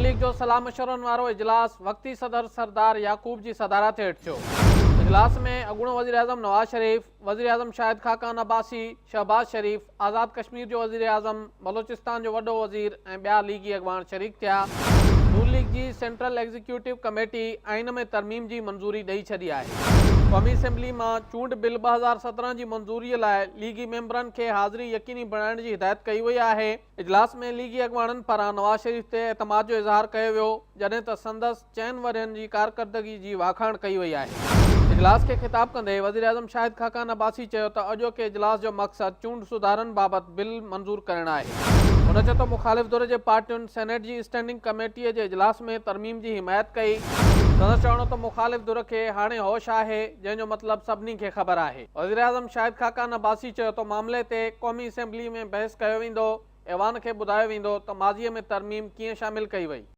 League जो सलाह मशवरनि वारो इजलास वक्ती सदर सरदार याकूब जी सदारत हेठि थियो। इजलास में अॻूणो वज़ीर आज़म नवाज़ शरीफ, वज़ीर आज़म शाहिद खाकान अब्बासी, शहबाज शरीफ, आज़ाद कश्मीर जो वज़ीर आज़म, बलोचिस्तान जो वॾो वज़ीर ऐं ॿिया लीगी अॻवान शरीक थिया। नून लीग जी सेंट्रल एग्जीक्यूटिव कमेटी आइन में तरमीम जी मंज़ूरी ॾेई छॾी आहे। क़ौमी असेंबली मां चूंड बिल 2017 जी मंज़ूरीअ लाइ लीगी मेंबरनि खे हाज़िरी यकीनी बणाइण जी हिदायत कई वई आहे। इजलास में लीगी अॻवाननि पारां नवाज़ शरीफ ते एतमाद जो इज़हार कयो वियो, जॾहिं त संदसि 4 वरियनि जी कारकर्दगी जी वाखाण कई वई आहे। इजलास के खिताब कंदे वज़ीर आज़म शाहिद खाकान अब्बासी चयो त अॼोके इजलास जो मक़सदु चूंड सुधारनि बाबति बिल मंज़ूर करणु आहे। हुन चयो त मुख़ालिफ़ धुर जे पार्टियुनि सेनेट जी स्टैंडिंग कमेटीअ जे इजलास में तरमीम जी हिमायत कई। संदसि चवणो त मुख़ालिफ़ धुर खे हाणे होश आहे, जंहिंजो मतिलबु सभिनी खे ख़बर आहे। वज़ीर आज़म शाहिद खाकान अब्बासी चयो त मामले ते क़ौमी असेंबली में बहस कयो वेंदो, ऐवान खे ॿुधायो वेंदो त माज़ीअ में तरमीम कीअं शामिल कई वई।